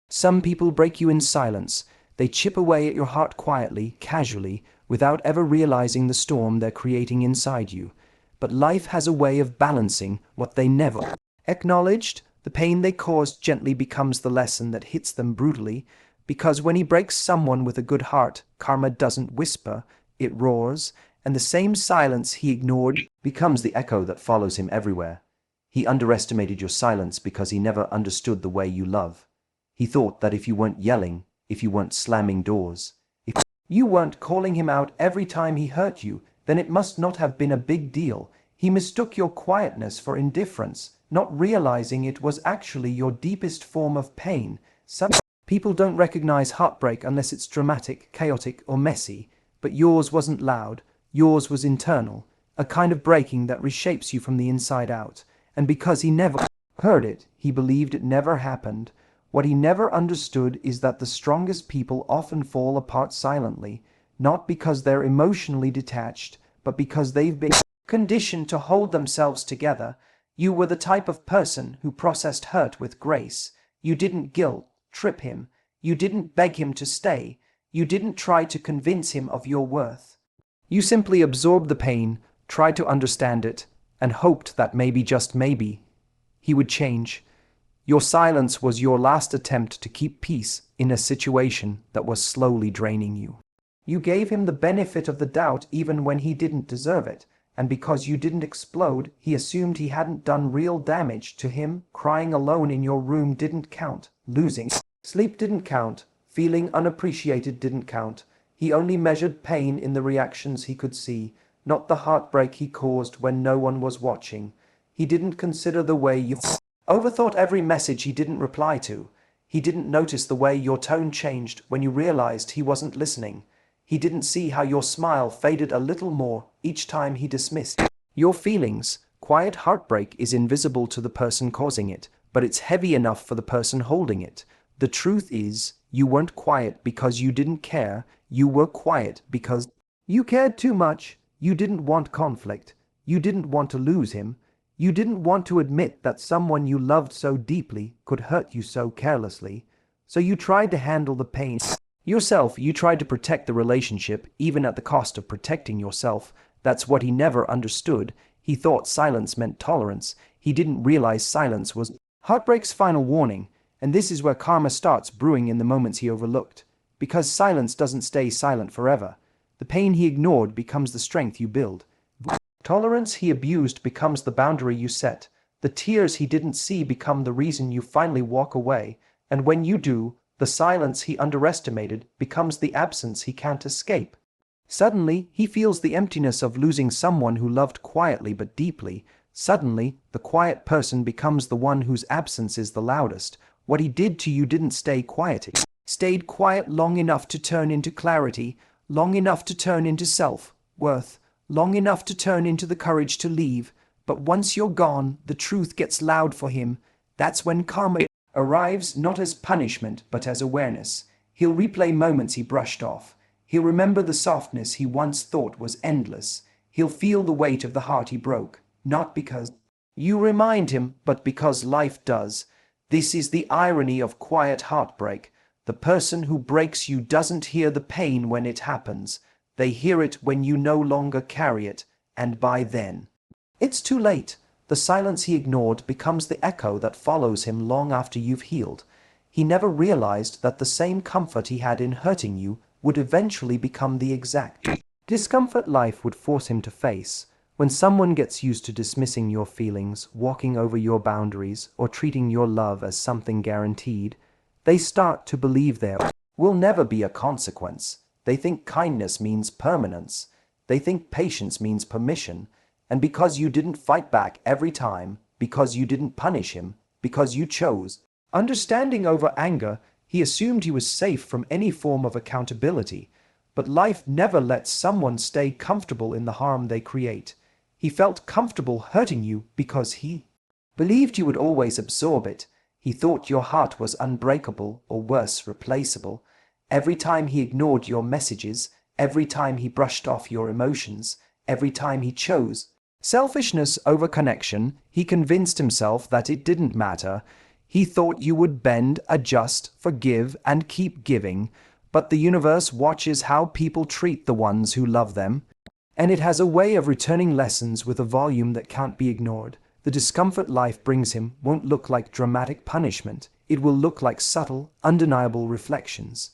Some people break you in silence. They chip away at your heart quietly, casually, without ever realizing the storm they're creating inside you. But life has a way of balancing what they never acknowledged. The pain they caused gently becomes the lesson that hits them brutally, because when he breaks someone with a good heart, karma doesn't whisper, it roars, and the same silence he ignored becomes the echo that follows him everywhere. He underestimated your silence because he never understood the way you love. He thought that if you weren't yelling, if you weren't slamming doors, if you weren't calling him out every time he hurt you, then it must not have been a big deal. He mistook your quietness for indifference, not realizing it was actually your deepest form of pain. Some people don't recognize heartbreak unless it's dramatic, chaotic, or messy, but yours wasn't loud. Yours was internal, a kind of breaking that reshapes you from the inside out. And because he never heard it, he believed it never happened. What he never understood is that the strongest people often fall apart silently, not because they're emotionally detached, but because they've been conditioned to hold themselves together. You were the type of person who processed hurt with grace. You didn't guilt trip him. You didn't beg him to stay. You didn't try to convince him of your worth. You simply absorbed the pain, tried to understand it, and hoped that maybe, just maybe, he would change. Your silence was your last attempt to keep peace in a situation that was slowly draining you. You gave him the benefit of the doubt even when he didn't deserve it, and because you didn't explode, he assumed he hadn't done real damage to him. Crying alone in your room didn't count. Losing sleep didn't count. Feeling unappreciated didn't count. He only measured pain in the reactions he could see, not the heartbreak he caused when no one was watching. He didn't consider the way you overthought every message he didn't reply to. He didn't notice the way your tone changed when you realized he wasn't listening. He didn't see how your smile faded a little more each time he dismissed your feelings. Quiet heartbreak is invisible to the person causing it, but it's heavy enough for the person holding it. The truth is, you weren't quiet because you didn't care. You were quiet because you cared too much. You didn't want conflict. You didn't want to lose him. You didn't want to admit that someone you loved so deeply could hurt you so carelessly. So you tried to handle the pain yourself. You tried to protect the relationship, even at the cost of protecting yourself. That's what he never understood. He thought silence meant tolerance. He didn't realize silence was heartbreak's final warning. And this is where karma starts brewing in the moments he overlooked. Because silence doesn't stay silent forever. The pain he ignored becomes the strength you build. Tolerance he abused becomes the boundary you set. The tears he didn't see become the reason you finally walk away. And when you do, the silence he underestimated becomes the absence he can't escape. Suddenly, he feels the emptiness of losing someone who loved quietly but deeply. Suddenly, the quiet person becomes the one whose absence is the loudest. What he did to you didn't stay quiet. It stayed quiet long enough to turn into clarity, long enough to turn into self-worth, long enough to turn into the courage to leave. But once you're gone, the truth gets loud for him. That's when karma arrives, not as punishment, but as awareness. He'll replay moments he brushed off. He'll remember the softness he once thought was endless. He'll feel the weight of the heart he broke, not because you remind him, but because life does. This is the irony of quiet heartbreak. The person who breaks you doesn't hear the pain when it happens. They hear it when you no longer carry it, and by then, it's too late. The silence he ignored becomes the echo that follows him long after you've healed. He never realized that the same comfort he had in hurting you would eventually become the exact discomfort life would force him to face. When someone gets used to dismissing your feelings, walking over your boundaries, or treating your love as something guaranteed, they start to believe there will never be a consequence. They think kindness means permanence. They think patience means permission. And because you didn't fight back every time, because you didn't punish him, because you chose understanding over anger, he assumed he was safe from any form of accountability. But life never lets someone stay comfortable in the harm they create. He felt comfortable hurting you because he believed you would always absorb it. He thought your heart was unbreakable, or worse, replaceable. Every time he ignored your messages, every time he brushed off your emotions, every time he chose selfishness over connection, he convinced himself that it didn't matter. He thought you would bend, adjust, forgive, and keep giving, but the universe watches how people treat the ones who love them, and it has a way of returning lessons with a volume that can't be ignored. The discomfort life brings him won't look like dramatic punishment. It will look like subtle, undeniable reflections.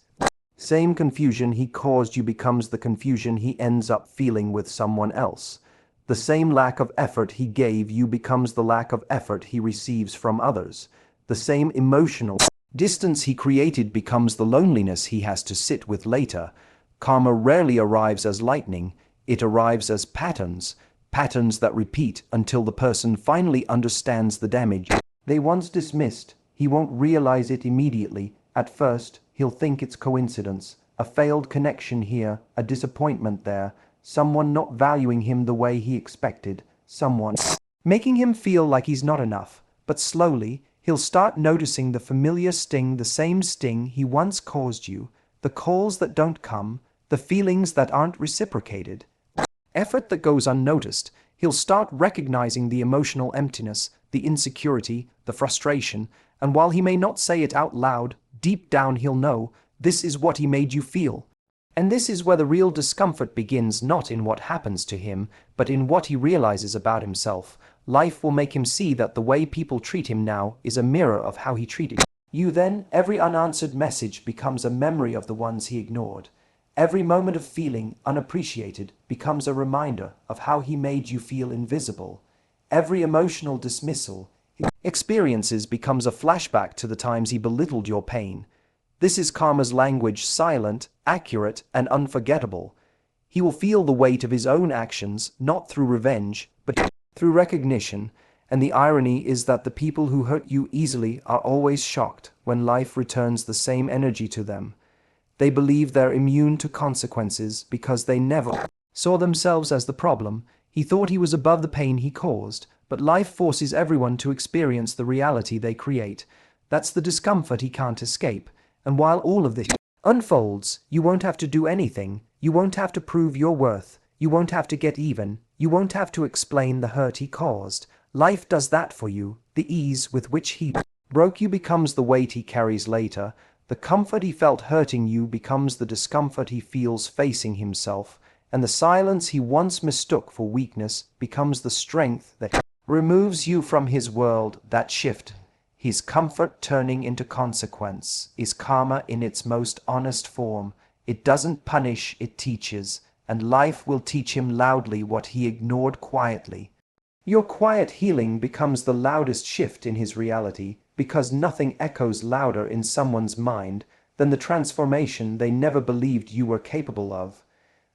Same confusion he caused you becomes the confusion he ends up feeling with someone else. The same lack of effort he gave you becomes the lack of effort he receives from others. The same emotional distance he created becomes the loneliness he has to sit with later. Karma rarely arrives as lightning. It arrives as patterns that repeat until the person finally understands the damage they once dismissed. He won't realize it immediately. At first, he'll think it's coincidence, a failed connection here, a disappointment there, someone not valuing him the way he expected, someone making him feel like he's not enough. But slowly, he'll start noticing the familiar sting, the same sting he once caused you, the calls that don't come, the feelings that aren't reciprocated, effort that goes unnoticed. He'll start recognizing the emotional emptiness, the insecurity, the frustration, and while he may not say it out loud, deep down he'll know this is what he made you feel. And this is where the real discomfort begins, not in what happens to him, but in what he realizes about himself. Life will make him see that the way people treat him now is a mirror of how he treated you then. Every unanswered message becomes a memory of the ones he ignored. Every moment of feeling unappreciated becomes a reminder of how he made you feel invisible. Every emotional dismissal he experiences becomes a flashback to the times he belittled your pain. This is karma's language, silent, accurate, and unforgettable. He will feel the weight of his own actions, not through revenge, but through recognition. And the irony is that the people who hurt you easily are always shocked when life returns the same energy to them. They believe they're immune to consequences because they never saw themselves as the problem. He thought he was above the pain he caused, but life forces everyone to experience the reality they create. That's the discomfort he can't escape. And while all of this unfolds, you won't have to do anything. You won't have to prove your worth. You won't have to get even. You won't have to explain the hurt he caused. Life does that for you. The ease with which he broke you becomes the weight he carries later. The comfort he felt hurting you becomes the discomfort he feels facing himself. And the silence he once mistook for weakness becomes the strength that removes you from his world. That shift, his comfort turning into consequence, is karma in its most honest form. It doesn't punish, it teaches, and life will teach him loudly what he ignored quietly. Your quiet healing becomes the loudest shift in his reality, because nothing echoes louder in someone's mind than the transformation they never believed you were capable of.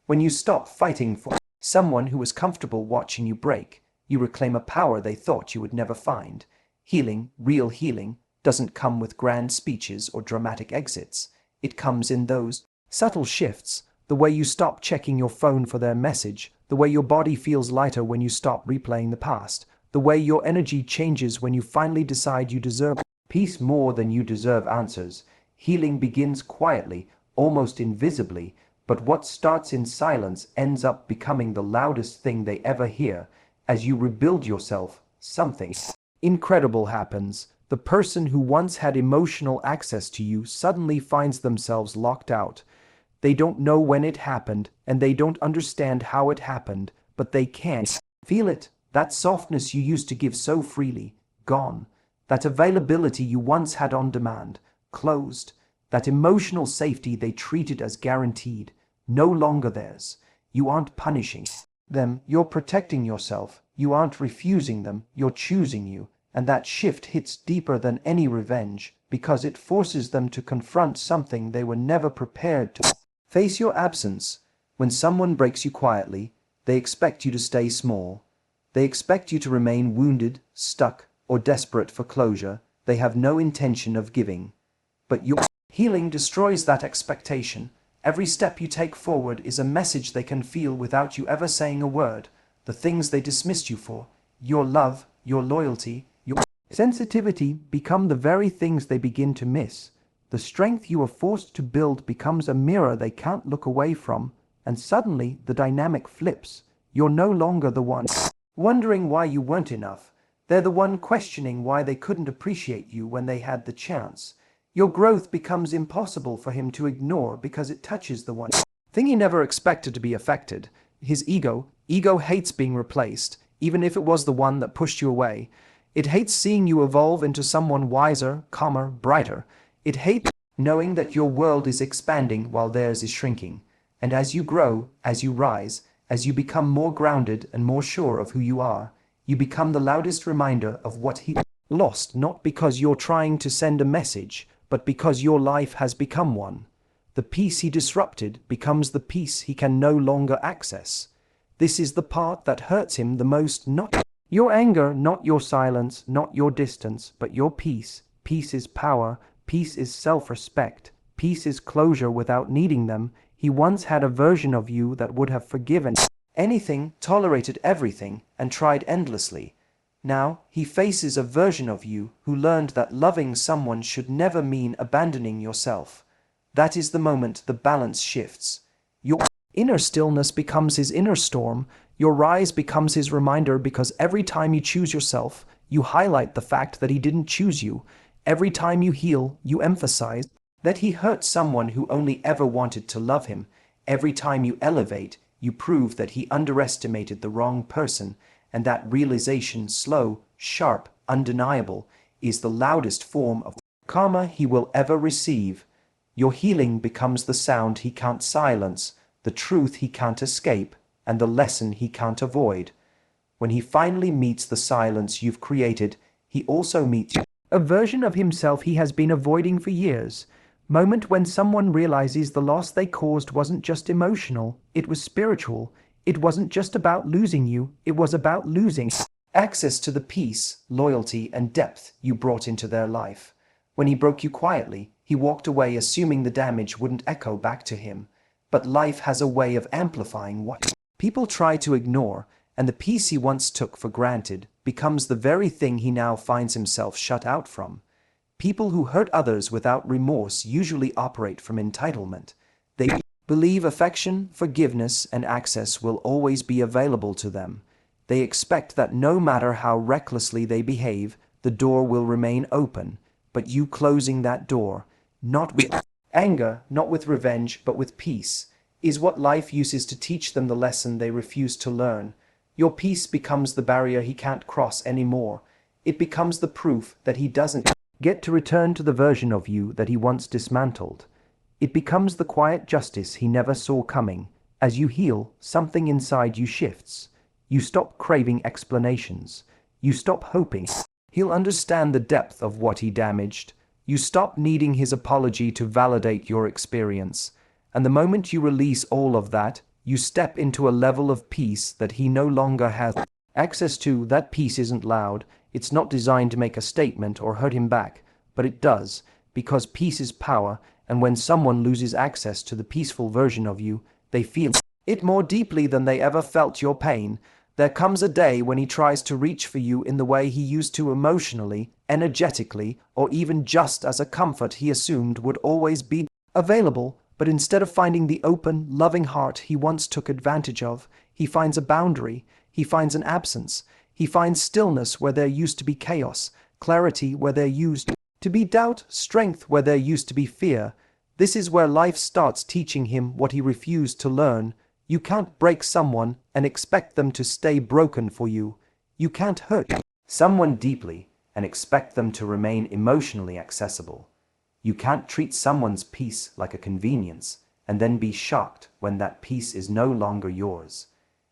When you stop fighting for someone who was comfortable watching you break, you reclaim a power they thought you would never find. Healing, real healing, doesn't come with grand speeches or dramatic exits. It comes in those subtle shifts, the way you stop checking your phone for their message, the way your body feels lighter when you stop replaying the past, the way your energy changes when you finally decide you deserve peace more than you deserve answers. Healing begins quietly, almost invisibly, but what starts in silence ends up becoming the loudest thing they ever hear. As you rebuild yourself, something incredible happens. The person who once had emotional access to you suddenly finds themselves locked out. They don't know when it happened, and they don't understand how it happened, but they can feel it. That softness you used to give so freely, gone. That availability you once had on demand, closed. That emotional safety they treated as guaranteed, no longer theirs. You aren't punishing them, you're protecting yourself. You aren't refusing them, you're choosing you. And that shift hits deeper than any revenge, because it forces them to confront something they were never prepared to face: your absence. When someone breaks you quietly, they expect you to stay small. They expect you to remain wounded, stuck, or desperate for closure. They have no intention of giving. But your healing destroys that expectation. Every step you take forward is a message they can feel without you ever saying a word. The things they dismissed you for, your love, your loyalty, your sensitivity, become the very things they begin to miss. The strength you are forced to build becomes a mirror they can't look away from, and suddenly the dynamic flips. You're no longer the one wondering why you weren't enough. They're the one questioning why they couldn't appreciate you when they had the chance. Your growth becomes impossible for him to ignore because it touches the one thing he never expected to be affected. His ego. Ego hates being replaced, even if it was the one that pushed you away. It hates seeing you evolve into someone wiser, calmer, brighter. It hates knowing that your world is expanding while theirs is shrinking. And as you grow, as you rise, as you become more grounded and more sure of who you are, you become the loudest reminder of what he lost, not because you're trying to send a message, but because your life has become one. The peace he disrupted becomes the peace he can no longer access. This is the part that hurts him the most, not your anger, not your silence, not your distance, but your peace. Peace is power, peace is self-respect, peace is closure without needing them. He once had a version of you that would have forgiven anything, tolerated everything, and tried endlessly. Now, he faces a version of you who learned that loving someone should never mean abandoning yourself. That is the moment the balance shifts. Your inner stillness becomes his inner storm. Your rise becomes his reminder, because every time you choose yourself, you highlight the fact that he didn't choose you. Every time you heal, you emphasize that he hurt someone who only ever wanted to love him. Every time you elevate, you prove that he underestimated the wrong person, and that realization, slow, sharp, undeniable, is the loudest form of karma he will ever receive. Your healing becomes the sound he can't silence, the truth he can't escape, and the lesson he can't avoid. When he finally meets the silence you've created, he also meets a version of himself he has been avoiding for years. Moment when someone realizes the loss they caused wasn't just emotional, it was spiritual. It wasn't just about losing you, it was about losing access to the peace, loyalty, and depth you brought into their life. When he broke you quietly, he walked away assuming the damage wouldn't echo back to him. But life has a way of amplifying what people try to ignore, and the peace he once took for granted becomes the very thing he now finds himself shut out from. People who hurt others without remorse usually operate from entitlement. They believe affection, forgiveness, and access will always be available to them. They expect that no matter how recklessly they behave, the door will remain open. But you closing that door, not with anger, not with revenge, but with peace, is what life uses to teach them the lesson they refuse to learn. Your peace becomes the barrier he can't cross anymore. It becomes the proof that he doesn't get to return to the version of you that he once dismantled. It becomes the quiet justice he never saw coming. As you heal, something inside you shifts. You stop craving explanations. You stop hoping he'll understand the depth of what he damaged. You stop needing his apology to validate your experience. And the moment you release all of that, you step into a level of peace that he no longer has access to. That peace isn't loud. It's not designed to make a statement or hurt him back, but it does, because peace is power, and when someone loses access to the peaceful version of you, they feel it more deeply than they ever felt your pain. There comes a day when he tries to reach for you in the way he used to emotionally, energetically, or even just as a comfort he assumed would always be available, but instead of finding the open, loving heart he once took advantage of, he finds a boundary, he finds an absence. He finds stillness where there used to be chaos, clarity where there used to be doubt, strength where there used to be fear. This is where life starts teaching him what he refused to learn. You can't break someone and expect them to stay broken for you. You can't hurt someone deeply and expect them to remain emotionally accessible. You can't treat someone's peace like a convenience and then be shocked when that peace is no longer yours.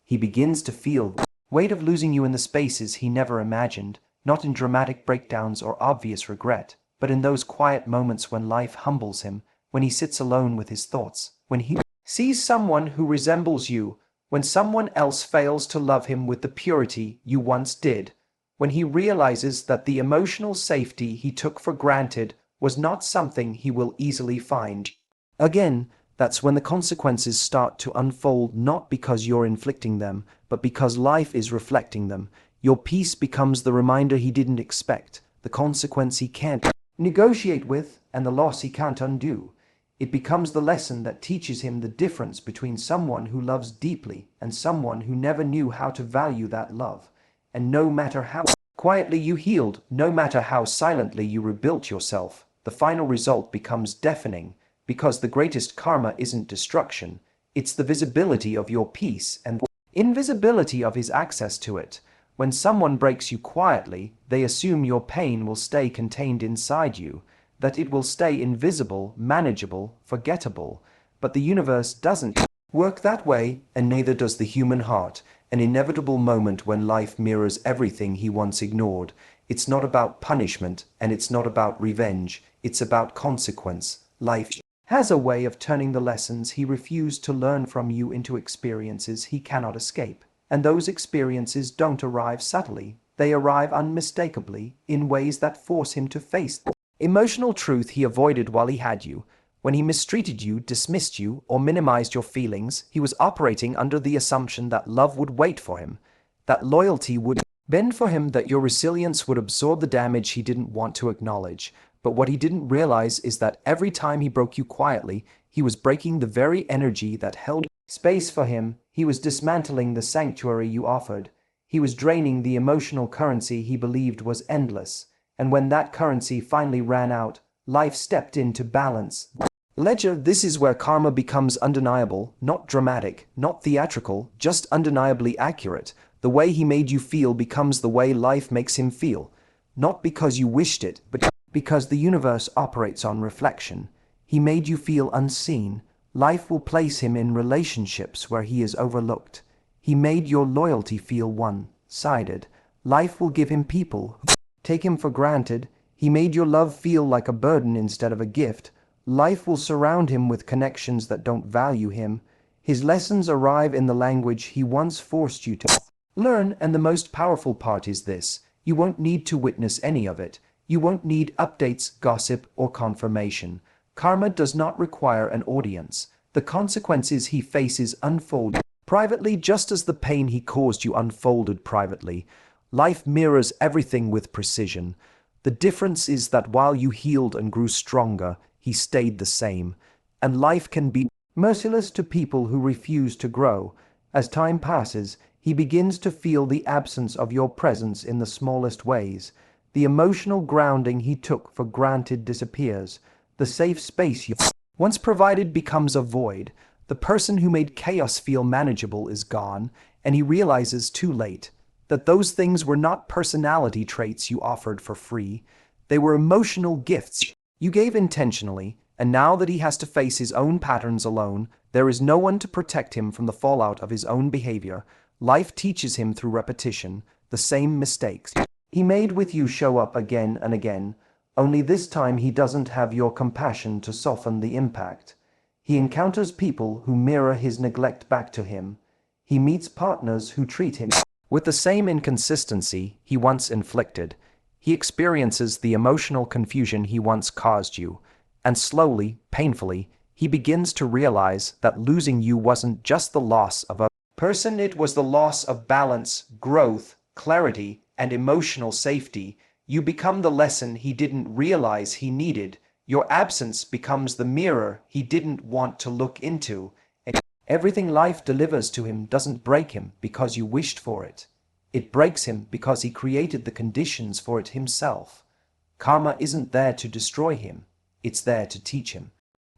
He begins to feel weight of losing you in the spaces he never imagined, not in dramatic breakdowns or obvious regret, but in those quiet moments when life humbles him, when he sits alone with his thoughts, when he sees someone who resembles you, when someone else fails to love him with the purity you once did, when he realizes that the emotional safety he took for granted was not something he will easily find again. That's when the consequences start to unfold, not because you're inflicting them, but because life is reflecting them. Your peace becomes the reminder he didn't expect, the consequence he can't negotiate with, and the loss he can't undo. It becomes the lesson that teaches him the difference between someone who loves deeply and someone who never knew how to value that love. And no matter how Quietly you healed, no matter how silently you rebuilt yourself. The final result becomes deafening, because the greatest karma isn't destruction, it's the visibility of your peace and the invisibility of his access to it. When someone breaks you quietly, they assume your pain will stay contained inside you, that it will stay invisible, manageable, forgettable. But the universe doesn't work that way, and neither does the human heart. An inevitable moment when life mirrors everything he once ignored. It's not about punishment, and it's not about revenge. It's about consequence. Life has a way of turning the lessons he refused to learn from you into experiences he cannot escape. And those experiences don't arrive subtly. They arrive unmistakably, in ways that force him to face the emotional truth he avoided while he had you. When he mistreated you, dismissed you, or minimized your feelings, he was operating under the assumption that love would wait for him, that loyalty would bend for him, that your resilience would absorb the damage he didn't want to acknowledge. But what he didn't realize is that every time he broke you quietly, he was breaking the very energy that held space for him. He was dismantling the sanctuary you offered. He was draining the emotional currency he believed was endless. And when that currency finally ran out, life stepped in to balance ledger. This is where karma becomes undeniable, not dramatic, not theatrical, just undeniably accurate. The way he made you feel becomes the way life makes him feel. Not because you wished it, but because the universe operates on reflection. He made you feel unseen. Life will place him in relationships where he is overlooked. He made your loyalty feel one-sided. Life will give him people who take him for granted. He made your love feel like a burden instead of a gift. Life will surround him with connections that don't value him. His lessons arrive in the language he once forced you to learn, and the most powerful part is this: you won't need to witness any of it. You won't need updates, gossip, or confirmation. Karma does not require an audience. The consequences he faces unfold privately, just as the pain he caused you unfolded privately. Life mirrors everything with precision. The difference is that while you healed and grew stronger, he stayed the same. And life can be merciless to people who refuse to grow. As time passes, he begins to feel the absence of your presence in the smallest ways. The emotional grounding he took for granted disappears. The safe space you once provided becomes a void. The person who made chaos feel manageable is gone, and he realizes too late that those things were not personality traits you offered for free. They were emotional gifts you gave intentionally, and now that he has to face his own patterns alone, there is no one to protect him from the fallout of his own behavior. Life teaches him through repetition. The same mistakes he made with you show up again and again, only this time he doesn't have your compassion to soften the impact. He encounters people who mirror his neglect back to him. He meets partners who treat him with the same inconsistency he once inflicted. He experiences the emotional confusion he once caused you, and slowly, painfully, he begins to realize that losing you wasn't just the loss of a person, it was the loss of balance, growth, clarity, and emotional safety. You become the lesson he didn't realize he needed. Your absence becomes the mirror he didn't want to look into. And everything life delivers to him doesn't break him because you wished for it. It breaks him because he created the conditions for it himself. Karma isn't there to destroy him. It's there to teach him.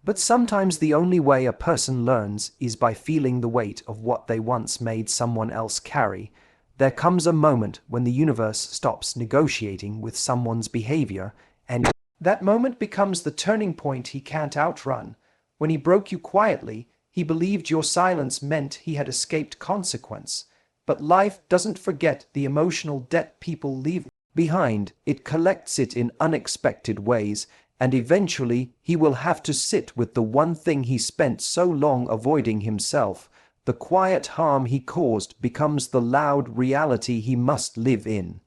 But sometimes the only way a person learns is by feeling the weight of what they once made someone else carry. There comes a moment when the universe stops negotiating with someone's behavior, and that moment becomes the turning point he can't outrun. When he broke you quietly, he believed your silence meant he had escaped consequence. But life doesn't forget the emotional debt people leave behind. It collects it in unexpected ways, and eventually he will have to sit with the one thing he spent so long avoiding himself. The quiet harm he caused becomes the loud reality he must live in.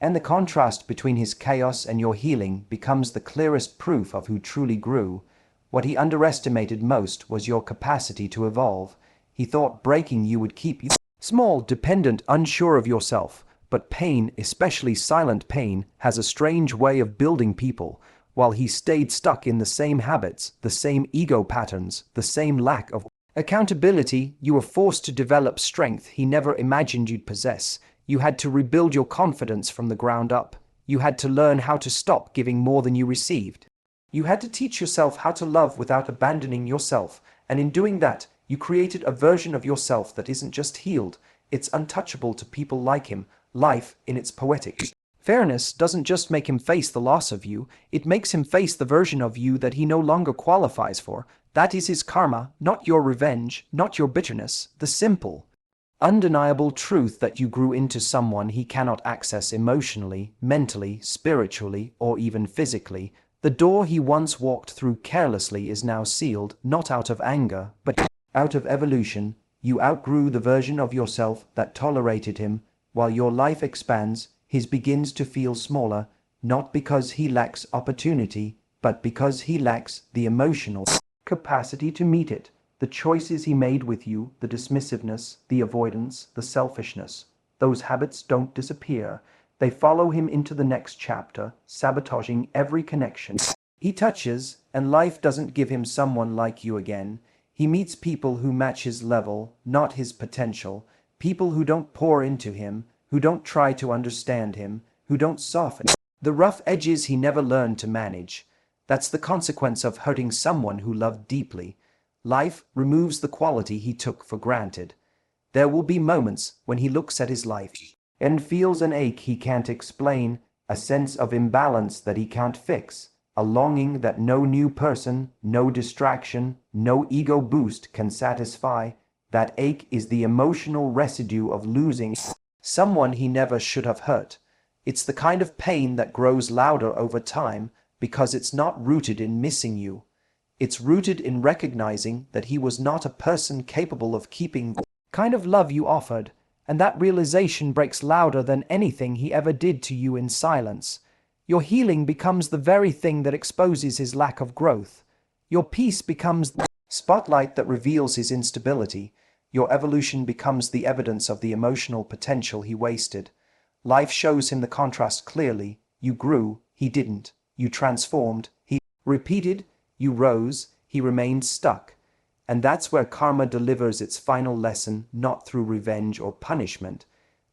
And the contrast between his chaos and your healing becomes the clearest proof of who truly grew. What he underestimated most was your capacity to evolve. He thought breaking you would keep you small, dependent, unsure of yourself. But pain, especially silent pain, has a strange way of building people. While he stayed stuck in the same habits, the same ego patterns, the same lack of accountability, you were forced to develop strength he never imagined you'd possess. You had to rebuild your confidence from the ground up. You had to learn how to stop giving more than you received. You had to teach yourself how to love without abandoning yourself, and in doing that, you created a version of yourself that isn't just healed, it's untouchable to people like him. Life, in its poetic fairness, doesn't just make him face the loss of you, it makes him face the version of you that he no longer qualifies for. That is his karma, not your revenge, not your bitterness, the simple, undeniable truth that you grew into someone he cannot access emotionally, mentally, spiritually, or even physically. The door he once walked through carelessly is now sealed, not out of anger, but out of evolution. You outgrew the version of yourself that tolerated him. While your life expands, his begins to feel smaller, not because he lacks opportunity, but because he lacks the emotional capacity to meet it. The choices he made with you, the dismissiveness, the avoidance, the selfishness, those habits don't disappear. They follow him into the next chapter, sabotaging every connection he touches, and life doesn't give him someone like you again. He meets people who match his level, not his potential, people who don't pour into him, who don't try to understand him, who don't soften the rough edges he never learned to manage. That's the consequence of hurting someone who loved deeply. Life removes the quality he took for granted. There will be moments when he looks at his life and feels an ache he can't explain, a sense of imbalance that he can't fix, a longing that no new person, no distraction, no ego boost can satisfy. That ache is the emotional residue of losing someone he never should have hurt. It's the kind of pain that grows louder over time because it's not rooted in missing you. It's rooted in recognizing that he was not a person capable of keeping the kind of love you offered, and that realization breaks louder than anything he ever did to you in silence. Your healing becomes the very thing that exposes his lack of growth. Your peace becomes the spotlight that reveals his instability. Your evolution becomes the evidence of the emotional potential he wasted. Life shows him the contrast clearly. You grew, he didn't. You transformed, he repeated. You rose, he remained stuck. And that's where karma delivers its final lesson, not through revenge or punishment,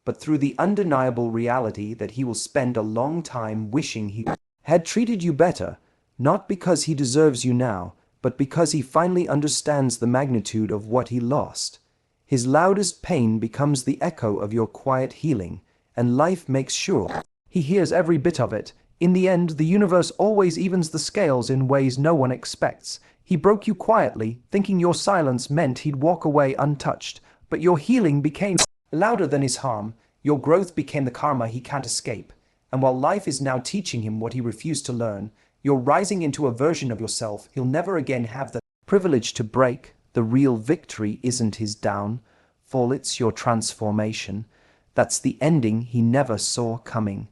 but through the undeniable reality that he will spend a long time wishing he had treated you better, not because he deserves you now, but because he finally understands the magnitude of what he lost. His loudest pain becomes the echo of your quiet healing, and life makes sure he hears every bit of it. In the end, the universe always evens the scales in ways no one expects. He broke you quietly, thinking your silence meant he'd walk away untouched, but your healing became louder than his harm. Your growth became the karma he can't escape. And while life is now teaching him what he refused to learn, you're rising into a version of yourself he'll never again have the privilege to break. The real victory isn't his downfall, it's your transformation. That's the ending he never saw coming.